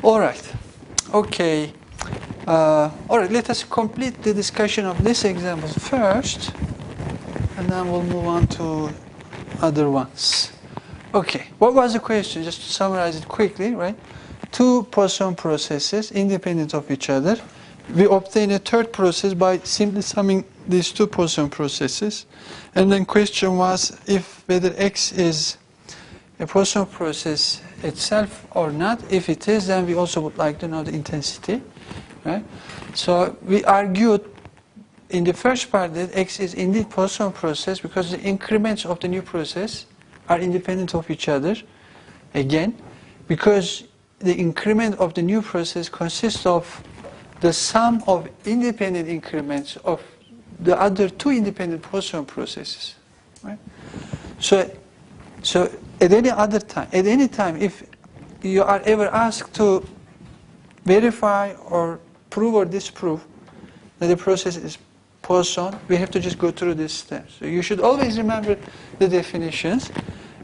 All right. Okay. All right, let us complete the discussion of this example first, and then we'll move on to other ones. Okay, what was the question? Just to summarize it quickly, right? Two Poisson processes independent of each other. We obtain a third process by simply summing these two Poisson processes. And then question was if whether X is a Poisson process itself or not. If it is, then we also would like to know the intensity. Right? So we argued in the first part that X is indeed Poisson process because the increments of the new process are independent of each other. Again, because the increment of the new process consists of the sum of independent increments of the other two independent Poisson processes. Right? So at any time, if you are ever asked to verify or prove or disprove that the process is Poisson, we have to just go through these steps. So you should always remember the definitions,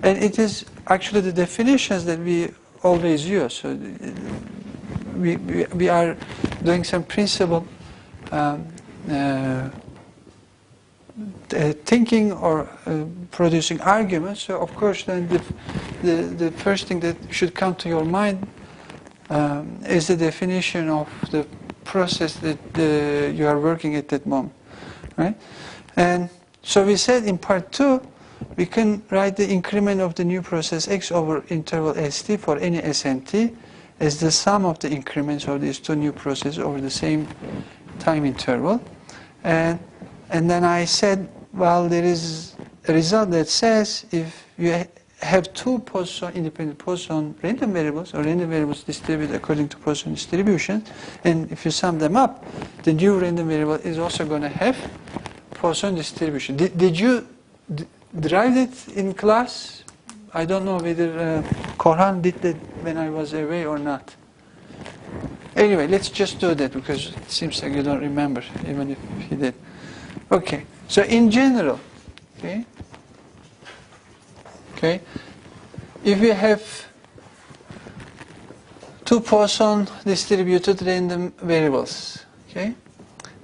and it is actually the definitions that we always use. So we are doing some principle thinking or producing arguments. So of course, then the first thing that should come to your mind is the definition of the process that you are working at that moment, right? And so we said in part 2, we can write the increment of the new process X over interval St for any SNT as the sum of the increments of these two new processes over the same time interval. And then I said, well, there is a result that says if you have two Poisson, independent Poisson random variables or random variables distributed according to Poisson distribution, and if you sum them up, the new random variable is also going to have Poisson distribution. Did you derive it in class? I don't know whether Korhan did that when I was away or not. Anyway, let's just do that because it seems like you don't remember, even if he did. Okay, so in general, okay, if we have two Poisson distributed random variables, okay,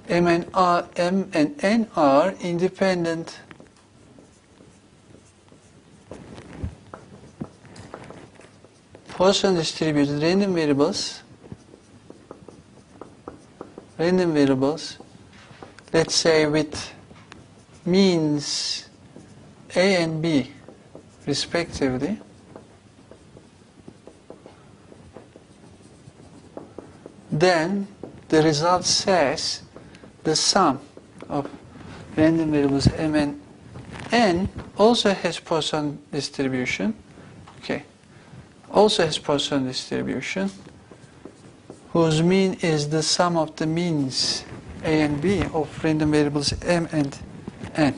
M and N are independent Poisson distributed random variables, let's say with means A and B respectively, then the result says the sum of random variables M and N also has Poisson distribution, okay, also has Poisson distribution, whose mean is the sum of the means A and B of random variables M and N.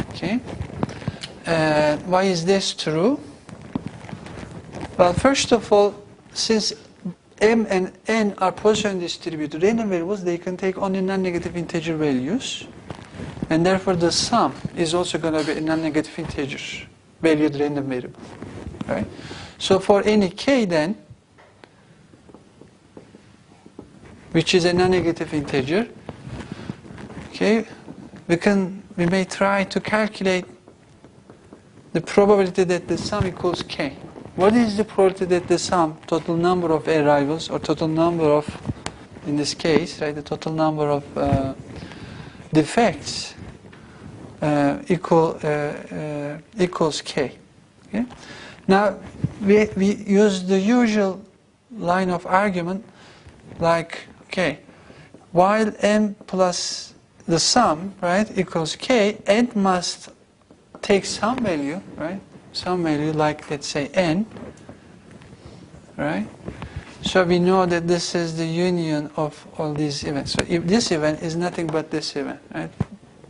Okay. Why is this true? Well, first of all, since M and N are Poisson distributed random variables, they can take only non-negative integer values, and therefore the sum is also going to be a non-negative integer valued random variable. Right? So for any k then, which is a non-negative integer, okay, we may try to calculate the probability that the sum equals k. What is the probability that the sum, total number of arrivals, or total number of, in this case, right, the total number of defects equals k? Okay? Now, we use the usual line of argument, like, okay, while m plus the sum, right, equals k, n must take some value, right? Some value like, let's say, n, right? So we know that this is the union of all these events. So if this event is nothing but this event, right?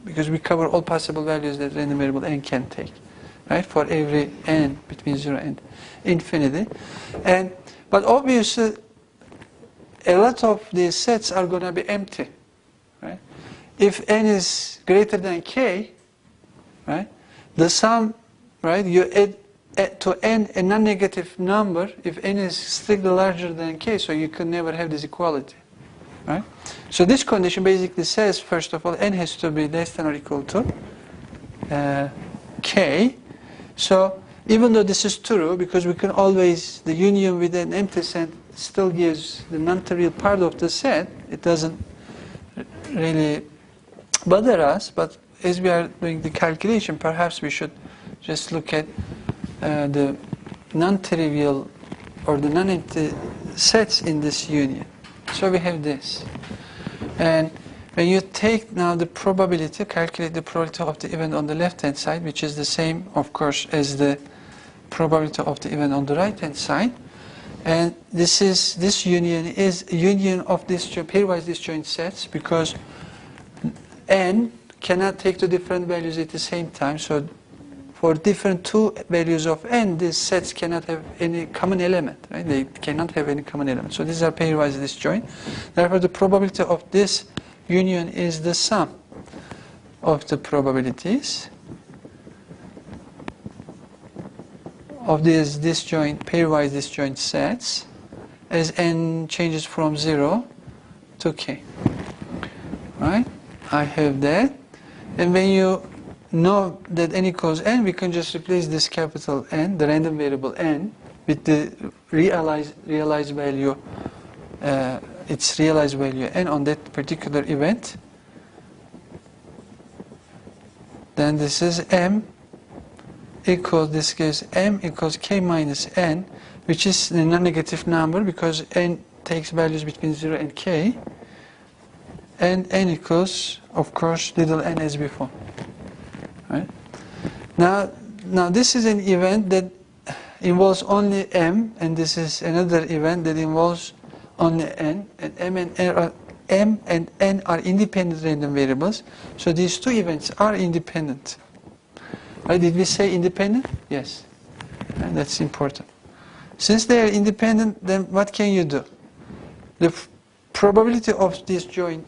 Because we cover all possible values that random variable n can take, right? For every n between 0 and infinity. But obviously, a lot of these sets are going to be empty, right? If n is greater than k, right, the sum, right, you add to n a non-negative number if n is strictly larger than k, so you can never have this equality, right? So this condition basically says, first of all, n has to be less than or equal to k. So even though this is true, because we can always, the union with an empty set still gives the non-trivial part of the set, it doesn't really bother us, but as we are doing the calculation, perhaps we should just look at the non-trivial or the non-empty sets in this union. So we have this. And when you take now the probability, calculate the probability of the event on the left-hand side, which is the same, of course, as the probability of the event on the right-hand side. And this union is a union of pairwise disjoint sets, because n cannot take two different values at the same time. So for different two values of n, these sets cannot have any common element, right? They cannot have any common element. So these are pairwise disjoint. Therefore, the probability of this union is the sum of the probabilities of these pairwise disjoint sets as n changes from 0 to k. Right? I have that. And when you know that n equals n, we can just replace this capital N, the random variable n, with the realized value, its realized value n on that particular event. Then this is m equals, this gives m equals k minus n, which is a non-negative number because n takes values between 0 and k. And n equals, of course, little n as before. Right? Now this is an event that involves only m, and this is another event that involves only n, and m and n are independent random variables. So these two events are independent. Right? Did we say independent? Yes. And that's important. Since they are independent, then what can you do? The probability of these joint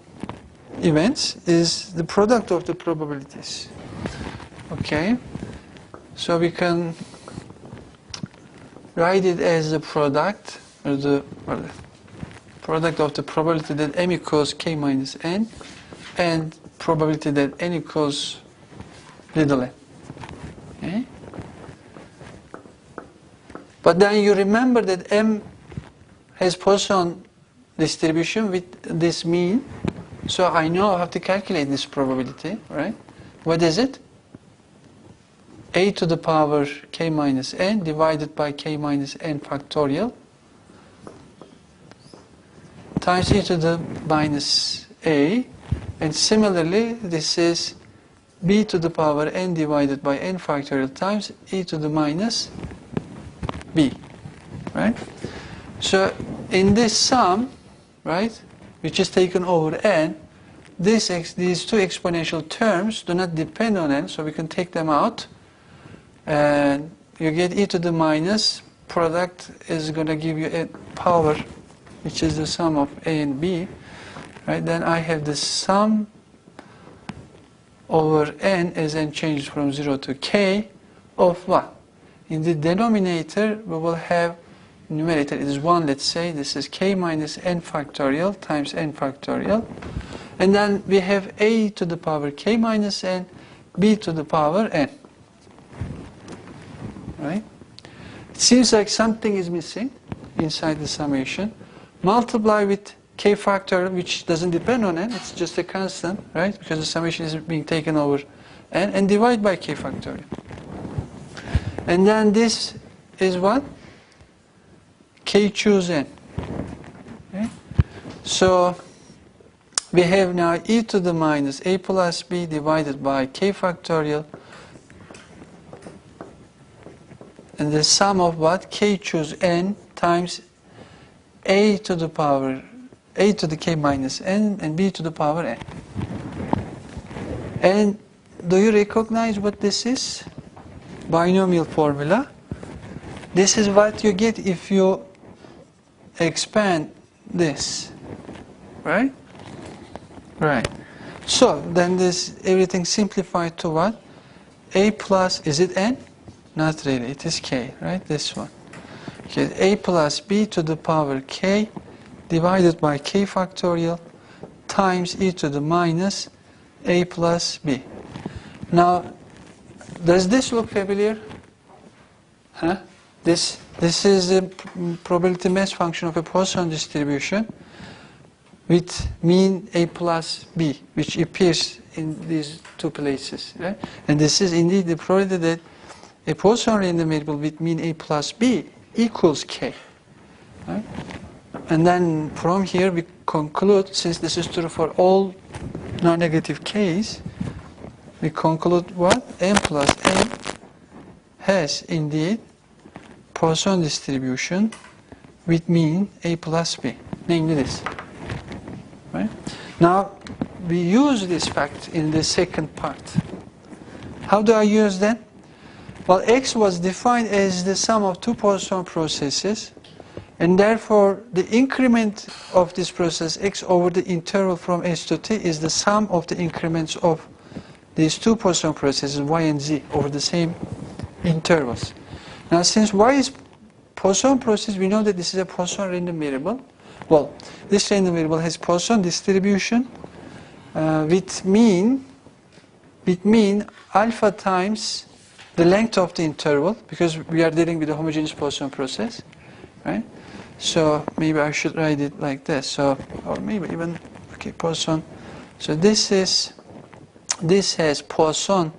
events is the product of the probabilities. Okay? So we can write it as the product, or the product of the probability that m equals k minus n and probability that n equals little n. Okay? But then you remember that m has Poisson distribution with this mean, so I know how to calculate this probability, right? What is it? A to the power k minus n divided by k minus n factorial times e to the minus a, and similarly this is b to the power n divided by n factorial times e to the minus b, right? So in this sum, right, which is taken over n, these two exponential terms do not depend on n, so we can take them out, and you get e to the minus, product is going to give you a power, which is the sum of a and b, right? Then I have the sum over n as n changes from 0 to k of what? In the denominator, we will have numerator is 1, let's say. This is k minus n factorial times n factorial. And then we have a to the power k minus n, b to the power n. Right? It seems like something is missing inside the summation. Multiply with k factorial, which doesn't depend on n, it's just a constant, right? Because the summation is being taken over n, and divide by k factorial. And then this is what? K choose n. Okay? So we have now e to the minus a plus b divided by k factorial, and the sum of what? K choose n times a to the power a to the k minus n and b to the power n. And do you recognize what this is? Binomial formula. This is what you get if you expand this, right? Right. So then this everything simplified to what? A plus, is it n? Not really, it is k, right? This one. Okay, a plus b to the power k divided by k factorial times e to the minus a plus b. Now, does this look familiar? Huh? This is the probability mass function of a Poisson distribution with mean a plus b, which appears in these two places. Right? And this is indeed the probability that a Poisson random variable with mean a plus b equals k. Right? And then from here we conclude, since this is true for all non-negative k's, we conclude what? M plus n has indeed Poisson distribution with mean a plus b, namely this. Right? Now, we use this fact in the second part. How do I use that? Well, x was defined as the sum of two Poisson processes, and therefore the increment of this process x over the interval from s to t is the sum of the increments of these two Poisson processes, y and z, over the same intervals. Now, since y is Poisson process, we know that this is a Poisson random variable. Well, this random variable has Poisson distribution with mean alpha times the length of the interval, because we are dealing with a homogeneous Poisson process, right? So maybe I should write it like this. So, or maybe even Poisson. So this has Poisson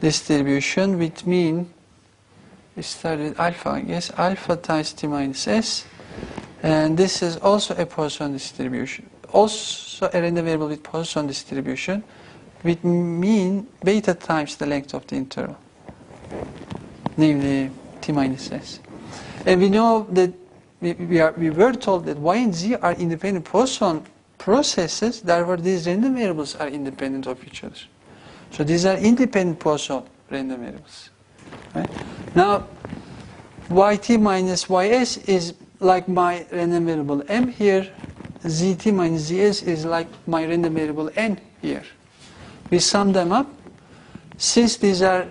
distribution with mean. We start with alpha, I guess, alpha times t minus s, and this is also a Poisson distribution, also a random variable with Poisson distribution, with mean beta times the length of the interval, namely t minus s. And we know that we were told that y and z are independent Poisson processes, therefore these random variables are independent of each other. So these are independent Poisson random variables. Right? Now, yt minus ys is like my random variable m here, zt minus zs is like my random variable n here. We sum them up. Since these are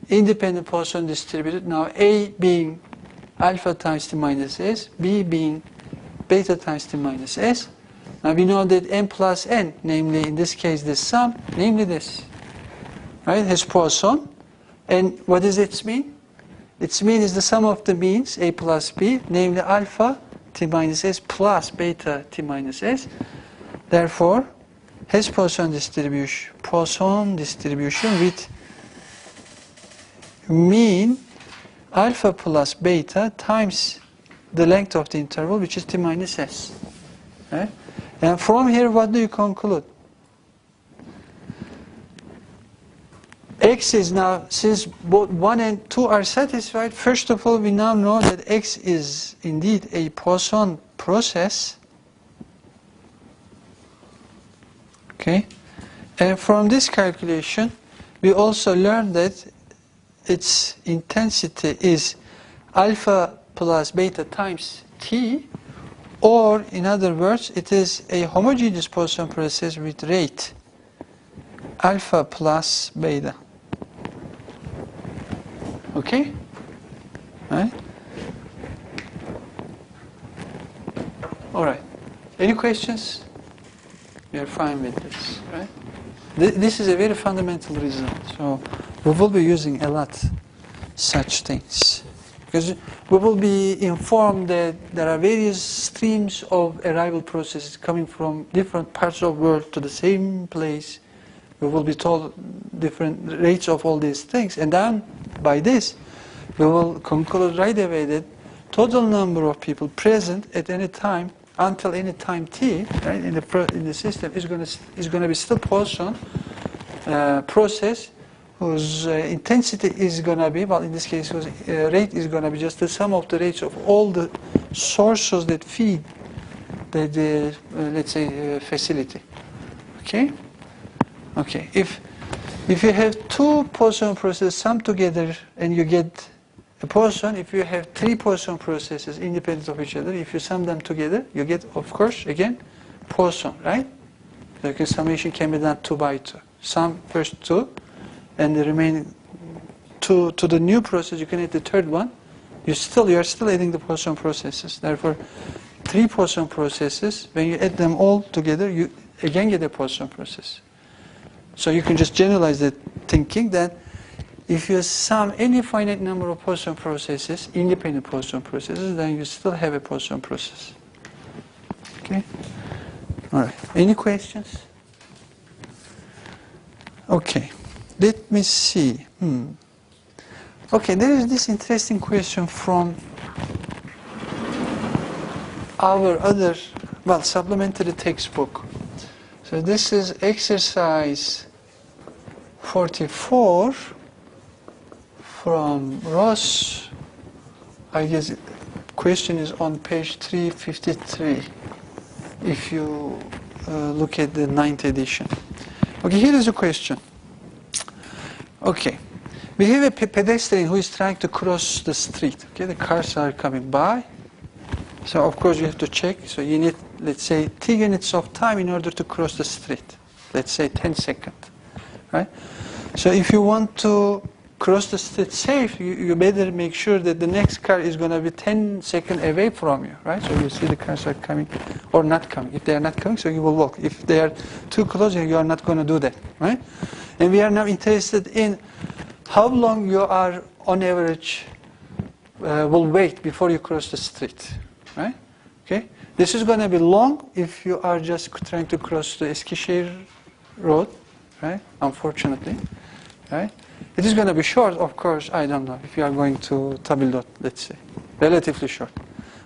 independent Poisson distributed, now a being alpha times t minus s, b being beta times t minus s. Now we know that m plus n, namely in this case this sum, namely this, right, has Poisson. And what does its mean? Its mean is the sum of the means, a plus b, namely alpha t minus s plus beta t minus s. Therefore, has Poisson distribution with mean alpha plus beta times the length of the interval, which is t minus s. Right? And from here, what do you conclude? X is now, since both 1 and 2 are satisfied, first of all, we now know that X is indeed a Poisson process. Okay? And from this calculation, we also learned that its intensity is alpha plus beta times t, or in other words, it is a homogeneous Poisson process with rate alpha plus beta. Okay? Right? All right. Any questions? We are fine with this, right? This is a very fundamental result. So we will be using a lot such things, because we will be informed that there are various streams of arrival processes coming from different parts of the world to the same place. We will be told different rates of all these things, and then by this we will conclude right away that total number of people present at any time until any time t, right, in the system is going to be still Poisson process whose intensity is going to be, well, in this case, whose rate is going to be just the sum of the rates of all the sources that feed the let's say, facility. Okay? Okay. If you have two Poisson processes summed together and you get a Poisson, if you have three Poisson processes independent of each other, if you sum them together, you get, of course, again, Poisson, right? The summation can be done 2 by 2. Sum first 2, and the remaining to the new process, you can add the third one. You are still adding the Poisson processes. Therefore, 3 Poisson processes, when you add them all together, you again get a Poisson process. So you can just generalize that thinking that if you sum any finite number of Poisson processes, independent Poisson processes, then you still have a Poisson process. Okay? All right. Any questions? Okay. Let me see. Okay, there is this interesting question from our other, supplementary textbook. So this is exercise 44 from Ross. I guess the question is on page 353 if you look at the 9th edition. Okay, here is a question. Okay, we have a pedestrian who is trying to cross the street. Okay, the cars are coming by. So of course you have to check. So you need, let's say, t units of time in order to cross the street. Let's say 10 seconds, right? So if you want to cross the street safe, you better make sure that the next car is going to be 10 seconds away from you, right? So you see the cars are coming or not coming. If they are not coming, so you will walk. If they are too close, you are not going to do that, right? And we are now interested in how long you are on average will wait before you cross the street, right? Okay. This is going to be long if you are just trying to cross the Eskişehir road, right? Unfortunately, right? It is going to be short, of course. I don't know if you are going to Tabildot, let's say, relatively short.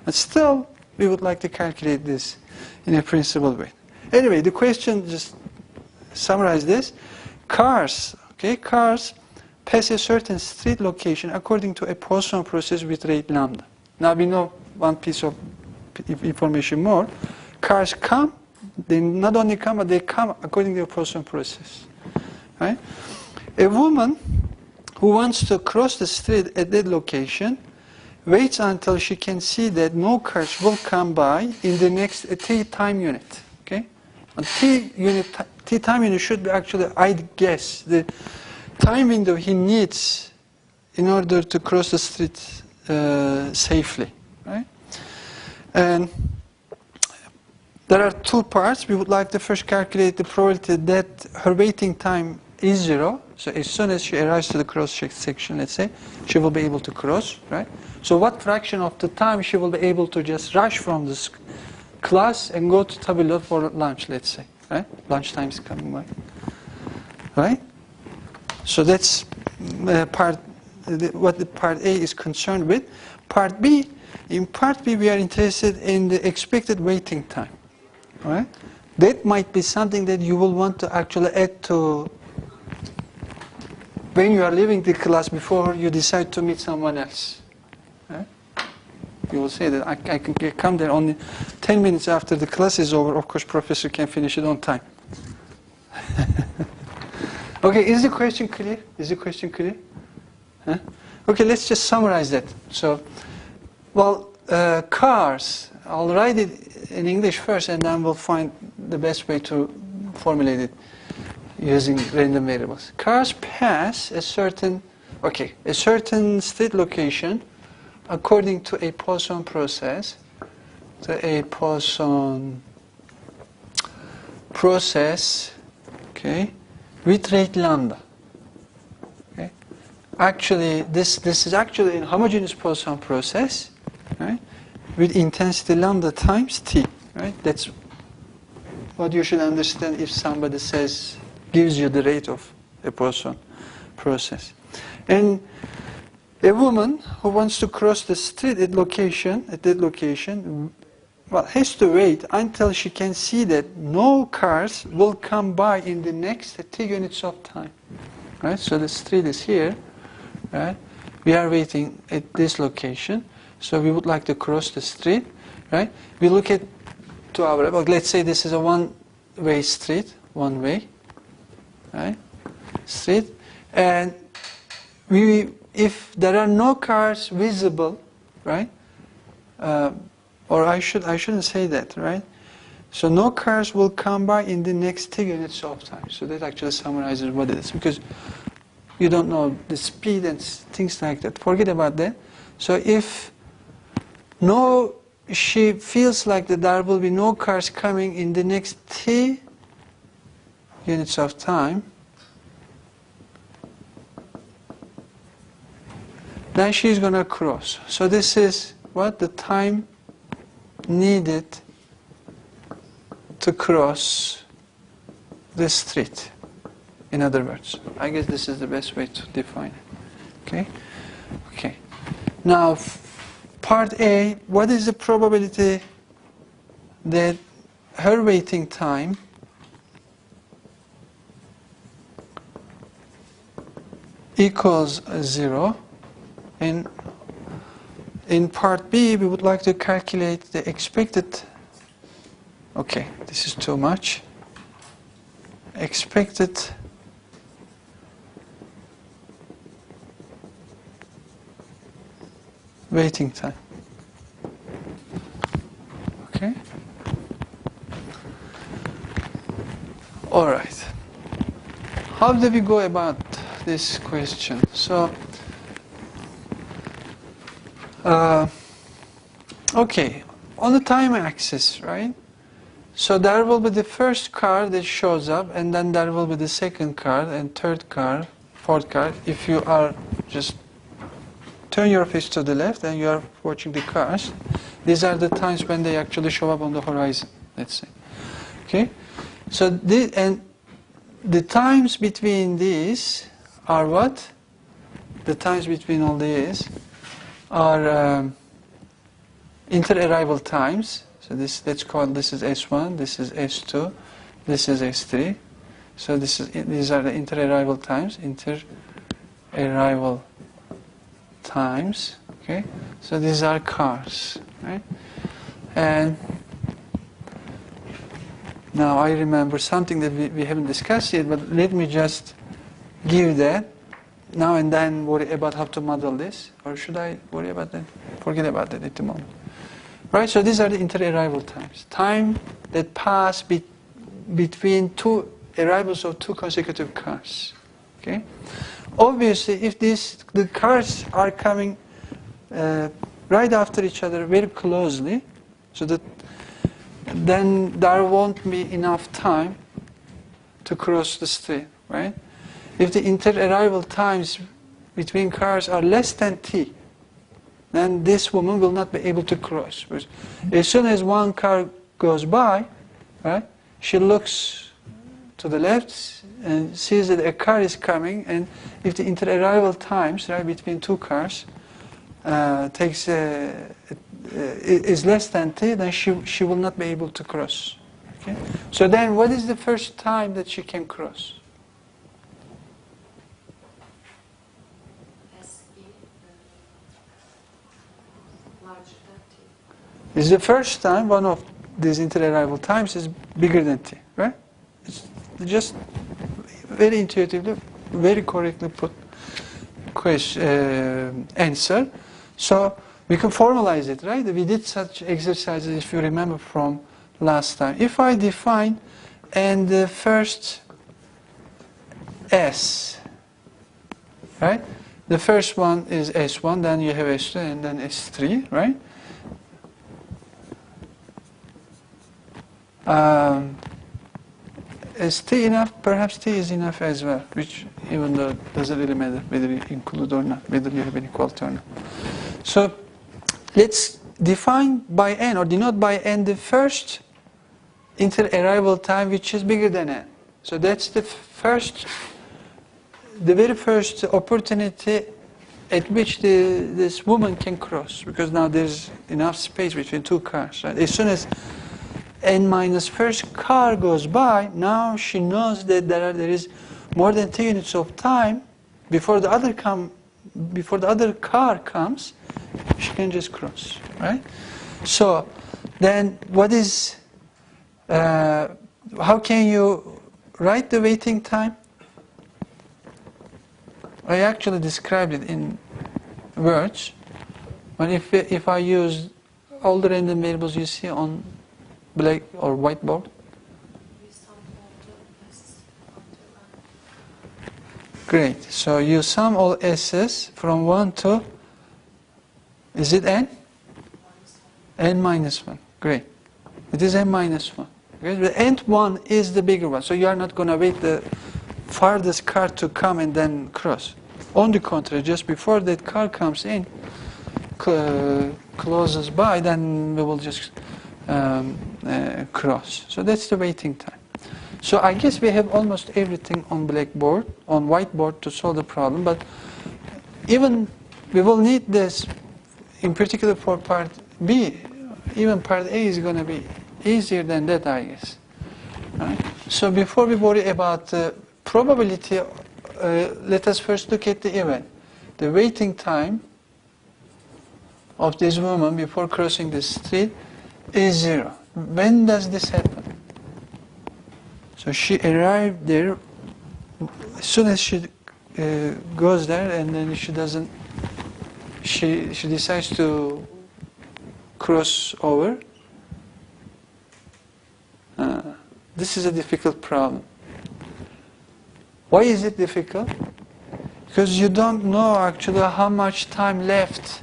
But still, we would like to calculate this in a principled way. Anyway, the question, just summarize this. Cars pass a certain street location according to a Poisson process with rate lambda. Now we know one piece of information more. Cars come, they not only come, but they come according to a Poisson process. Right? A woman who wants to cross the street at that location waits until she can see that no cars will come by in the next t time unit. Okay? And t time unit should be actually, I'd guess, the time window he needs in order to cross the street safely. Right? And there are 2 parts. We would like to first calculate the probability that her waiting time is 0. So as soon as she arrives to the cross section, let's say, she will be able to cross, right? So what fraction of the time she will be able to just rush from this class and go to Tabildot for lunch, let's say, right? Lunch time is coming by, right? So that's what the part A is concerned with. Part B, in part B, we are interested in the expected waiting time, right? That might be something that you will want to actually add to when you are leaving the class before you decide to meet someone else. Right? You will say that I can come there only 10 minutes after the class is over. Of course, professor can finish it on time. Okay, is the question clear? Is the question clear? Huh? Okay, let's just summarize that. So, cars, I'll write it in English first and then we'll find the best way to formulate it using random variables. Cars pass a certain street location according to a Poisson process. So a Poisson process, okay, with rate lambda. Okay. Actually, this is actually a homogeneous Poisson process, right? With intensity lambda times t, right? That's what you should understand if somebody gives you the rate of a Poisson process. And a woman who wants to cross the street at that location, has to wait until she can see that no cars will come by in the next t units of time. Right? So the street is here. Right? We are waiting at this location. So we would like to cross the street. Right? We look at let's say this is a one-way street, one way. Right? Street. And if there are no cars visible, right? Or I shouldn't say that, right? So no cars will come by in the next t units of time. So that actually summarizes what it is. Because you don't know the speed and things like that. Forget about that. So if she feels like that there will be no cars coming in the next t units of time, then she's going to cross. So this is what the time needed to cross the street. In other words, I guess this is the best way to define it. Okay? Okay. Now, part A, what is the probability that her waiting time equals 0? And in part B, we would like to calculate the expected, okay, this is too much, expected waiting time. Okay? All right. How do we go about this question? So, okay, on the time axis, right? So there will be the first car that shows up, and then there will be the second car, and third car, fourth car. If you are just turn your face to the left and you are watching the cars, these are the times when they actually show up on the horizon, let's say. Okay? So the times between these are what? The times between all these are inter-arrival times. So let's call this is S1, this is S2, this is S3. So these are the inter-arrival times. Inter-arrival times. Okay. So these are cars, right? And now I remember something that we haven't discussed yet, but let me just give that. Now and then worry about how to model this, or should I worry about that? Forget about that at the moment. Right, so these are the inter-arrival times. Time that pass between two arrivals of two consecutive cars. Okay? Obviously, if the cars are coming right after each other very closely, so that then there won't be enough time to cross the street, right? If the inter-arrival times between cars are less than t, then this woman will not be able to cross. As soon as one car goes by, right, she looks to the left and sees that a car is coming, and if the inter-arrival times, right, between two cars is less than t, then she will not be able to cross. Okay? So then, what is the first time that she can cross? This is the first time one of these inter-arrival times is bigger than t, right? It's just very intuitively, very correctly put answer. So we can formalize it, right? We did such exercises, if you remember from last time. If I define and the first S, right? The first one is S1, then you have S2, and then S3, right? Is t enough? Perhaps t is enough as well, which even though it doesn't really matter whether you include or not, whether you have an equality or not. So let's define by n or denote by n the first inter-arrival time which is bigger than n. So that's the very first opportunity at which this woman can cross, because now there's enough space between two cars. Right? As soon as n minus first car goes by, now she knows that there is more than 2 units of time before the other car comes. She can just cross, right? So then, what is? How can you write the waiting time? I actually described it in words, but if I use all the random variables you see on black or whiteboard. Great. So you sum all s's from 1 to, is it n? N minus 1. Great. It is n minus 1. Okay? The nth one is the bigger one. So you are not going to wait the farthest car to come and then cross. On the contrary, just before that car comes in, closes by, then we will just cross. So that's the waiting time. So I guess we have almost everything on blackboard, on whiteboard to solve the problem, but even we will need this, in particular for part B. Even part A is going to be easier than that, I guess. Right? So before we worry about the probability, let us first look at the event. The waiting time of this woman before crossing the street is 0. When does this happen? So she arrived there as soon as she goes there, and then she doesn't. She decides to cross over. This is a difficult problem. Why is it difficult? Because you don't know actually how much time left.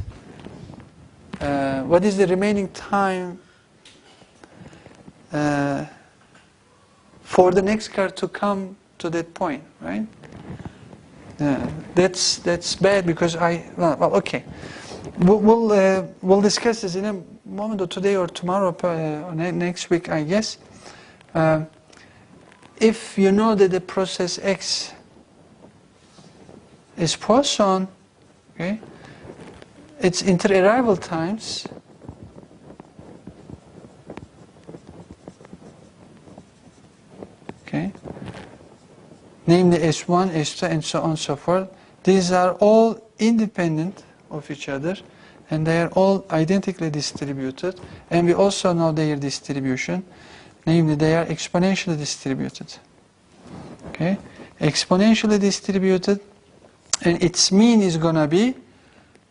What is the remaining time for the next car to come to that point, right? That's bad because okay. We'll discuss this in a moment, or today or tomorrow or next week, I guess. If you know that the process X is Poisson, okay, its inter-arrival times namely S1, S2, and so on and so forth. These are all independent of each other, and they are all identically distributed, and we also know their distribution, namely they are exponentially distributed. Okay, exponentially distributed, and its mean is going to be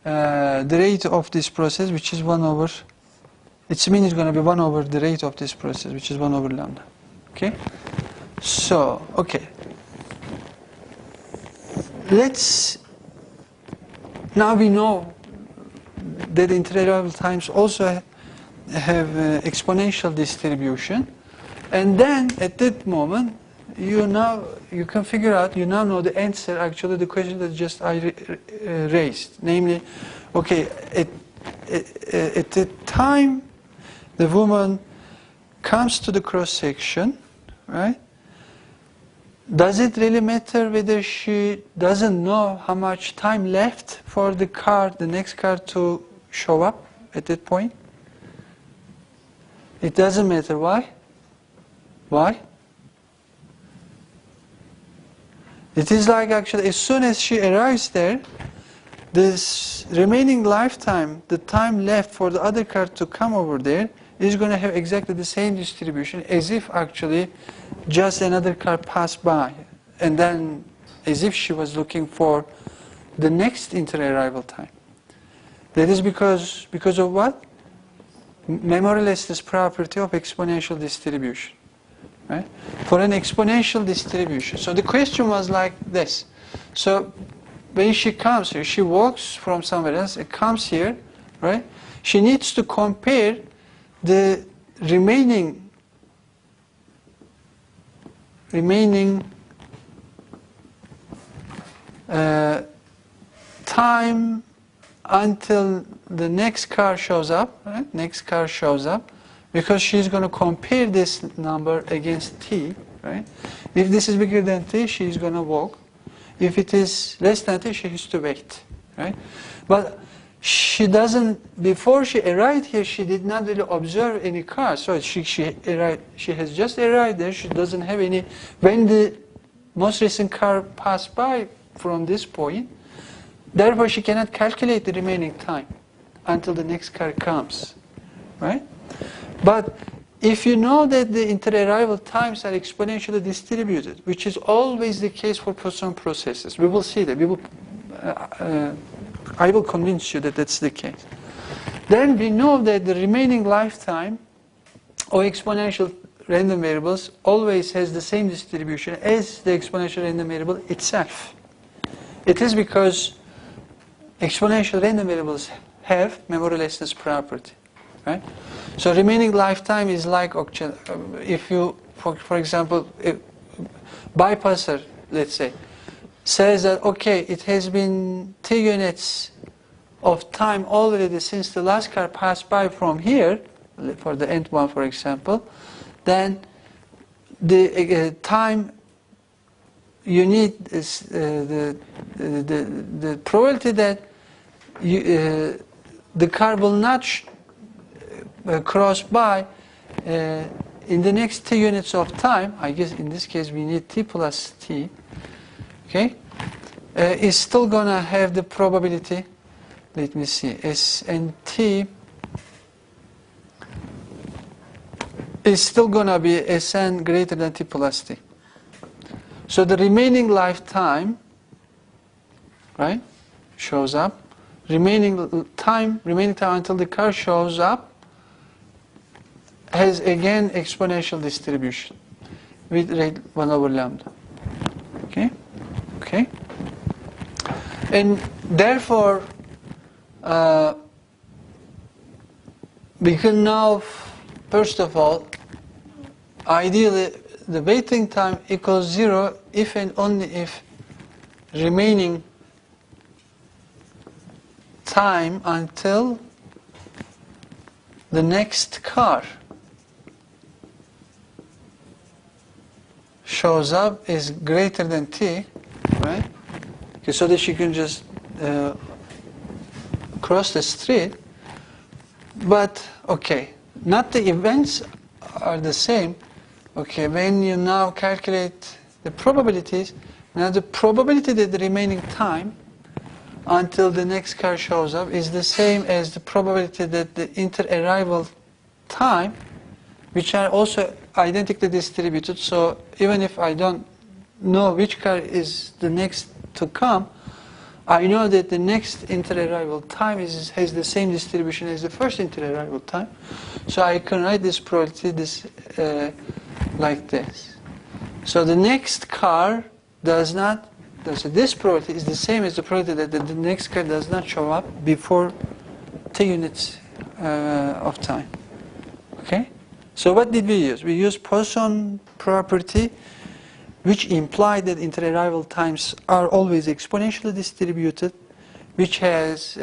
the rate of this process, which is 1 over, its mean is going to be 1 over the rate of this process, which is 1 over lambda. Okay, so, okay. Now we know that inter-arrival times also have exponential distribution, and then at that moment you can figure out, you now know the answer, actually the question that just I raised, namely, okay, at the time the woman comes to the cross section, right? Does it really matter whether she doesn't know how much time left for the next car to show up at that point? It doesn't matter. Why? Why? It is like actually as soon as she arrives there, this remaining lifetime, the time left for the other car to come over there, is going to have exactly the same distribution as if actually just another car passed by, and then as if she was looking for the next inter-arrival time. That is because of what? Memoryless property of exponential distribution. Right? For an exponential distribution. So the question was like this. So when she comes here, she walks from somewhere else, and comes here, right? She needs to compare the remaining time until the next car shows up, right? Next car shows up, because she's going to compare this number against t, right? If this is bigger than t, she's going to walk. If it is less than t, she has to wait, right? But she doesn't, before she arrived here, she did not really observe any cars. So she has just arrived there. She doesn't have any. When the most recent car passed by from this point, therefore she cannot calculate the remaining time until the next car comes, right? But if you know that the inter-arrival times are exponentially distributed, which is always the case for Poisson processes, we will see that. I will convince you that that's the case. Then we know that the remaining lifetime of exponential random variables always has the same distribution as the exponential random variable itself. It is because exponential random variables have memorylessness property, right? So remaining lifetime is like if you, for example, bypasser, let's say, says that okay, it has been t units of time already since the last car passed by from here, for the nth one, for example, then the time you need is the probability that the car will not cross by in the next t units of time. I guess in this case we need t plus t. Okay, is still gonna have the probability. Let me see. S and t is still gonna be Sn greater than t plus t. So the remaining lifetime, right, shows up. Remaining time until the car shows up has again exponential distribution with rate 1 over lambda. Okay, okay, and therefore we can now, first of all, ideally the waiting time equals 0 if and only if remaining time until the next car shows up is greater than t, right? Okay, so that you can just cross the street. But okay, not the events are the same. Okay, when you now calculate the probabilities, now the probability that the remaining time until the next car shows up is the same as the probability that the inter-arrival time, which are also identically distributed. So even if I don't know which car is the next to come, I know that the next inter-arrival time has the same distribution as the first inter-arrival time. So I can write this probability like this. So the next car does not, so this probability is the same as the probability that the next car does not show up before t units of time. Okay? So what did we use? We used Poisson property, which implied that inter-arrival times are always exponentially distributed, which has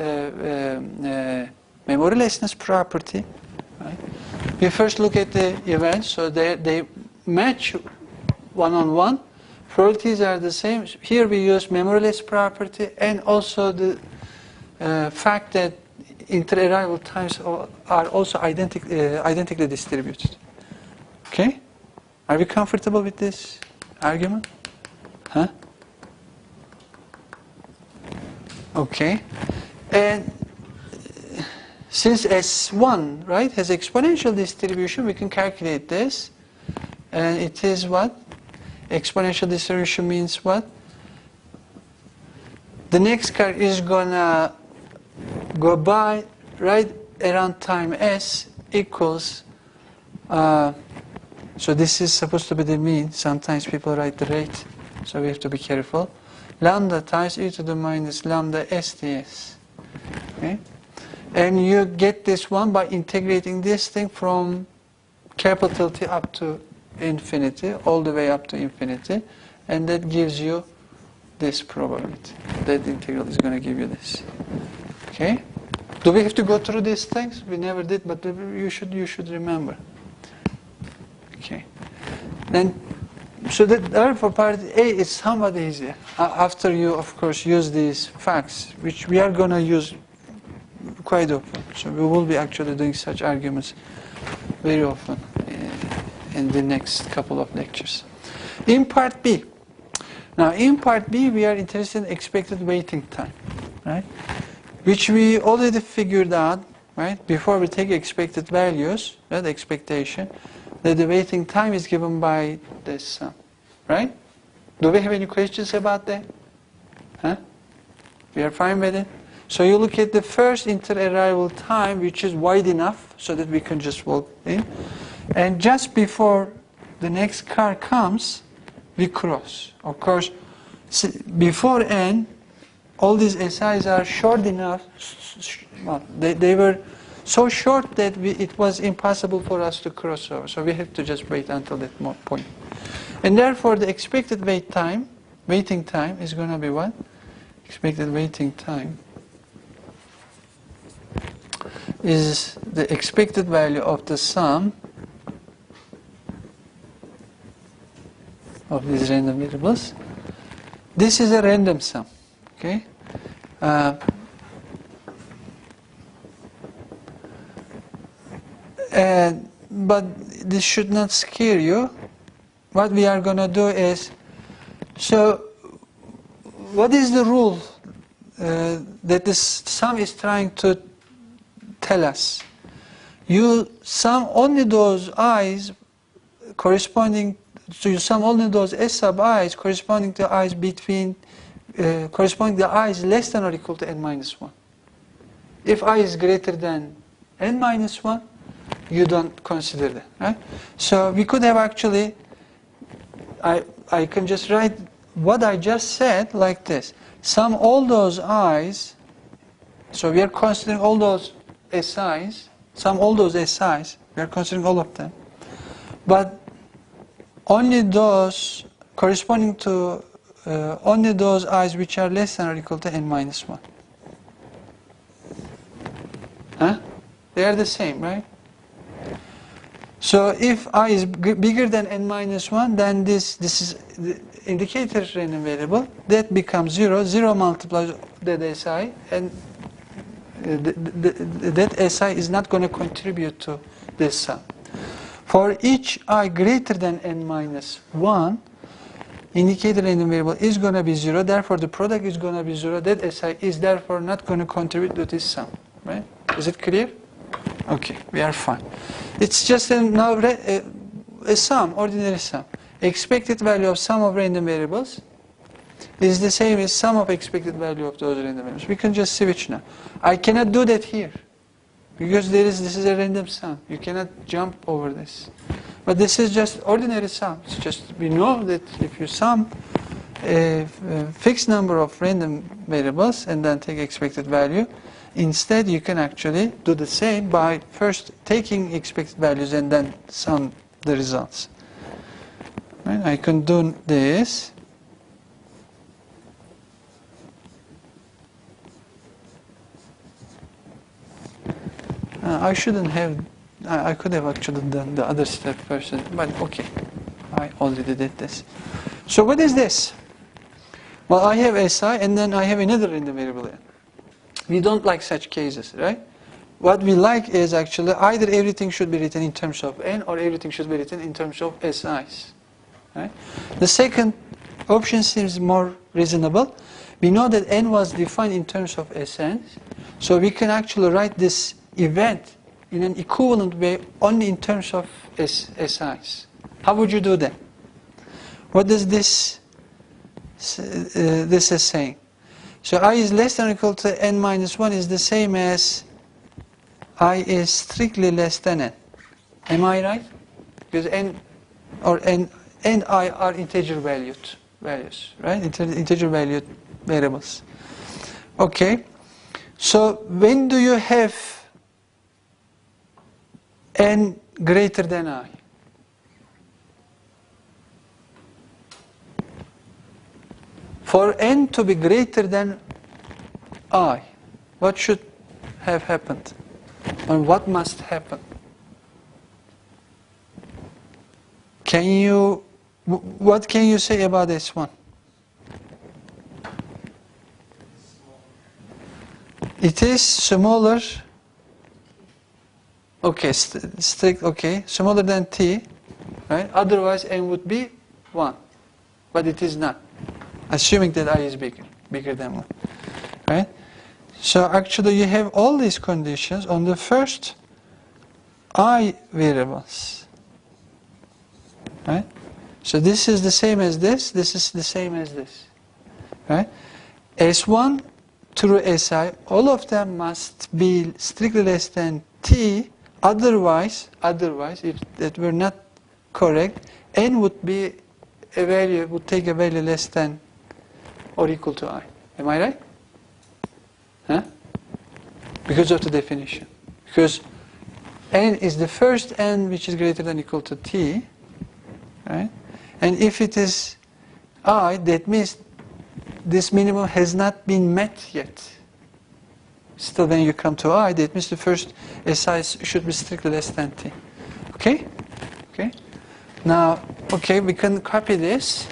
memorylessness property. Right? We first look at the events, so they match one-on-one. Probabilities are the same. Here we use memoryless property and also the fact that inter-arrival times are also identically distributed. Okay? Are we comfortable with this argument? Huh? Okay. And since S1, right, has exponential distribution, we can calculate this. And it is what? Exponential distribution means what? The next car is gonna go by right around time S equals, so this is supposed to be the mean. Sometimes people write the rate, so we have to be careful. Lambda times e to the minus lambda s ds. Okay? And you get this one by integrating this thing from capital T up to infinity, all the way up to infinity, and that gives you this probability. That integral is going to give you this. Okay? Do we have to go through these things? We never did, but you should remember. Okay. Then, so that therefore part A is somewhat easier. After you, of course, use these facts, which we are going to use quite often. So we will be actually doing such arguments very often in the next couple of lectures. In part B. Now, in part B, we are interested in expected waiting time, right? Which we already figured out, right? Before we take expected values, right, expectation, that the waiting time is given by this sum, right? Do we have any questions about that? Huh? We are fine with it? So you look at the first inter-arrival time, which is wide enough so that we can just walk in. And just before the next car comes, we cross. Of course, before n, all these SIs are short enough, well, they were so short that it was impossible for us to cross over. So we have to just wait until that point. And therefore the expected waiting time is going to be what? Expected waiting time is the expected value of the sum of these random variables. This is a random sum, okay? But this should not scare you. What we are going to do is, so what is the rule that this sum is trying to tell us? You sum only those i's corresponding, so you sum only those s sub i's corresponding to i's between, corresponding to i's less than or equal to n minus 1. If I is greater than n minus 1, you don't consider that, right? So we could have actually, I can just write what I just said like this. Sum all those i's, so we are considering all those si's, sum all those si's, we are considering all of them. But only those corresponding to, only those i's which are less than or equal to n minus 1. Huh? They are the same, right? So if I is bigger than n minus 1, then this is the indicator random variable. That becomes 0. 0 multiplies that SI, and that SI is not going to contribute to this sum. For each I greater than n minus 1, indicator random variable is going to be 0. Therefore, the product is going to be 0. That SI is therefore not going to contribute to this sum. Right? Is it clear? Okay, we are fine. It's just now a sum, ordinary sum. Expected value of sum of random variables is the same as sum of expected value of those random variables. We can just switch now. I cannot do that here because this is a random sum. You cannot jump over this. But this is just ordinary sum. It's just we know that if you sum a fixed number of random variables and then take expected value, instead, you can actually do the same by first taking expected values and then sum the results. Right? I can do this. I shouldn't have, I could have actually done the other step first, but okay, I already did this. So what is this? Well, I have SI and then I have another random variable here. We don't like such cases, right? What we like is actually either everything should be written in terms of n or everything should be written in terms of SIs. Right? The second option seems more reasonable. We know that n was defined in terms of Sns, so we can actually write this event in an equivalent way only in terms of SIs. How would you do that? What does this is saying? So I is less than or equal to n minus 1 is the same as I is strictly less than n. Am I right? Because n or n and I are integer values, right? Integer valued variables. Okay. So when do you have n greater than I? For n to be greater than I, what should have happened? Or what must happen? What can you say about this one? It is smaller, okay, okay, smaller than t, right? Otherwise n would be 1, but it is not. Assuming that I is bigger than 1, right? So actually you have all these conditions on the first I variables, right? So this is the same as this is the same as this, right? S1 through Si, all of them must be strictly less than t, otherwise if that were not correct, n would be a value, would take a value less than or equal to I. Am I right? Huh? Because of the definition. Because n is the first n which is greater than or equal to t, right? And if it is I, that means this minimum has not been met yet. Still, when you come to I, that means the first SI should be strictly less than t. Okay? Okay? Now, okay, we can copy this.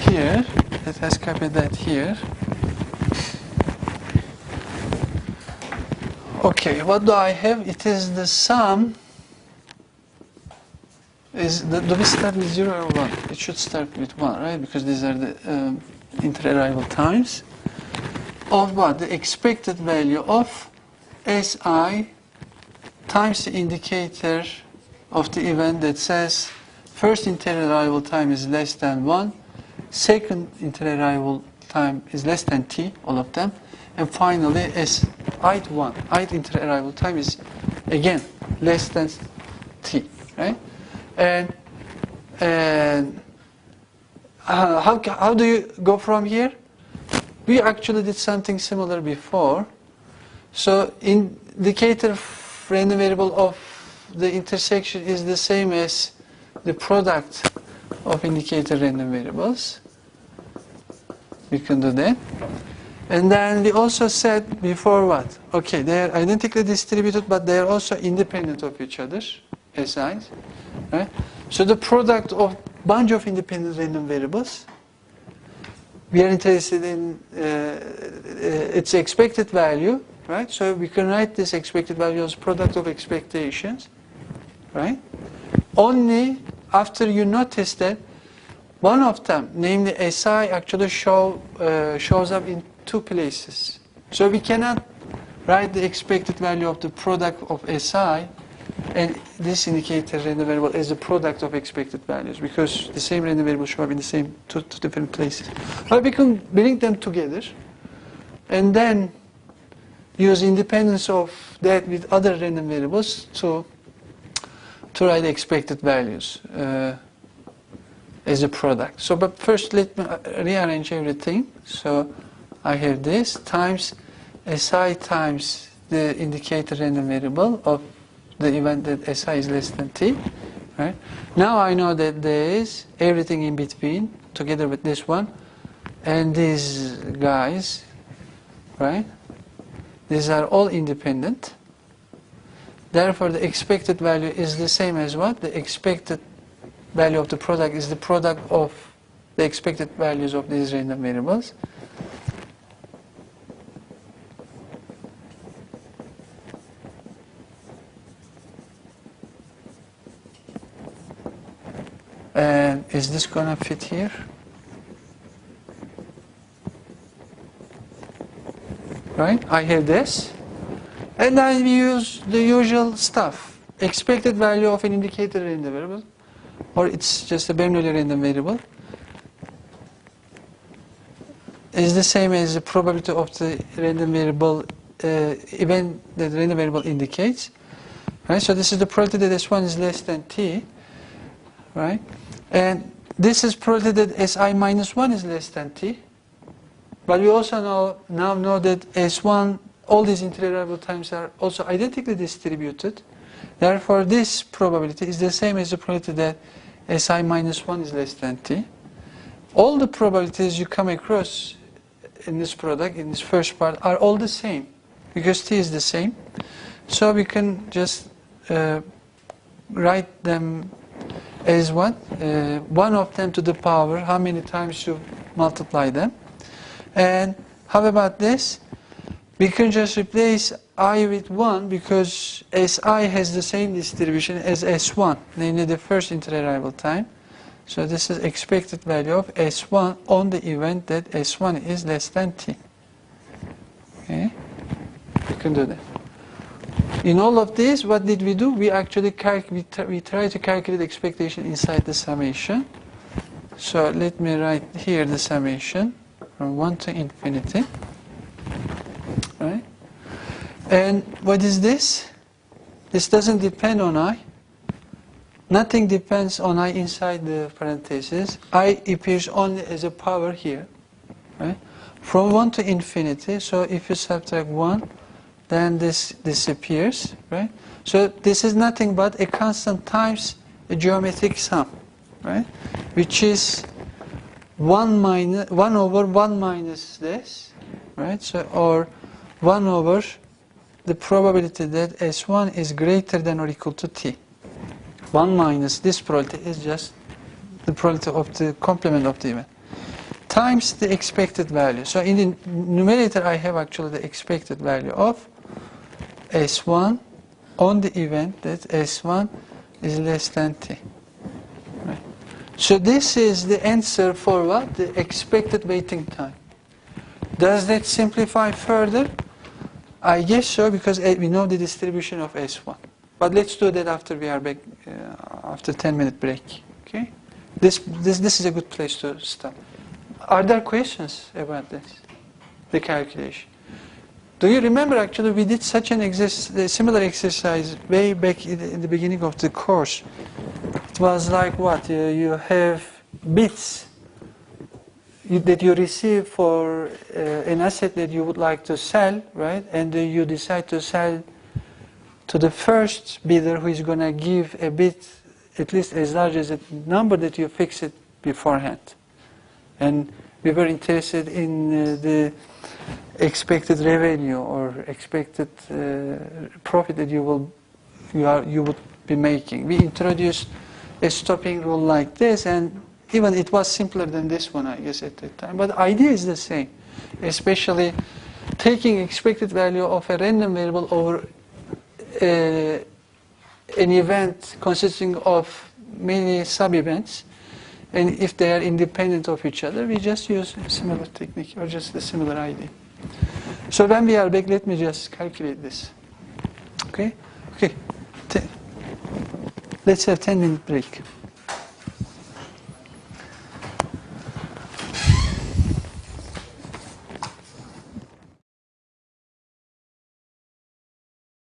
Here, let us copy that here. Okay, what do I have? It is the sum. Do we start with 0 or 1? It should start with 1, right? Because these are the inter-arrival times. Of what? The expected value of SI times the indicator of the event that says first inter-arrival time is less than 1, second inter-arrival time is less than t, all of them, and finally ith one, ith inter-arrival time is again less than t, right? And how do you go from here? We actually did something similar before. So indicator random variable of the intersection is the same as the product of indicator random variables. We can do that. And then we also said before what? Okay, they are identically distributed, but they are also independent of each other, SIs. Right? So the product of bunch of independent random variables, we are interested in its expected value, right? So we can write this expected value as product of expectations, right? Only after you notice that one of them, namely SI, actually shows up in two places. So we cannot write the expected value of the product of SI and this indicator random variable as the product of expected values, because the same random variable show up in the same two different places. But we can bring them together and then use independence of that with other random variables to write expected values as a product. So, but first let me rearrange everything. So I have this times SI times the indicator random variable of the event that SI is less than t, right? Now I know that there is everything in between together with this one and these guys, right? These are all independent. Therefore, the expected value is the same as what? The expected value of the product is the product of the expected values of these random variables. And is this gonna fit here? Right? I have this. And then we use the usual stuff. Expected value of an indicator random variable, or it's just a Bernoulli random variable, is the same as the probability of the random variable event that the random variable indicates. Right? So this is the probability that S1 is less than t. Right? And this is probability that Si minus 1 is less than t. But we also now know that S1, all these inter-arrival times are also identically distributed. Therefore, this probability is the same as the probability that Si minus 1 is less than t. All the probabilities you come across in this product, in this first part, are all the same because t is the same. So we can just write them as what? One of them to the power, how many times you multiply them. And how about this? We can just replace I with 1 because Si has the same distribution as S1, namely the first inter-arrival time. So this is expected value of S1 on the event that S1 is less than t. Okay? We can do that. In all of this, what did we do? We actually we try to calculate expectation inside the summation. So let me write here the summation from 1 to infinity. Right? And what is this? This doesn't depend on I. nothing depends on I inside the parentheses. I appears only as a power here, right? From 1 to infinity, so if you subtract 1, then this disappears, right? So this is nothing but a constant times a geometric sum, right? Which is 1 over 1 minus this, right? So, or 1 over the probability that S1 is greater than or equal to T. 1 minus this probability is just the probability of the complement of the event, times the expected value. So in the numerator I have actually the expected value of S1 on the event that S1 is less than T. Right. So this is the answer for what? The expected waiting time. Does that simplify further? I guess so, because we know the distribution of S1. But let's do that after we are back, after 10-minute break. Okay? This is a good place to stop. Are there questions about this? The calculation. Do you remember actually we did such an similar exercise way back in the beginning of the course. It was like what? You have bits that you receive for an asset that you would like to sell, right? And you decide to sell to the first bidder who is going to give a bit at least as large as the number that you fix it beforehand. And we were interested in the expected revenue or expected profit that you would be making. We introduced a stopping rule like this, and even it was simpler than this one, I guess, at that time. But the idea is the same, especially taking expected value of a random variable over an event consisting of many sub-events, and if they are independent of each other, we just use a similar technique or just a similar idea. So when we are back, let me just calculate this. Okay? Okay. Let's have 10-minute break.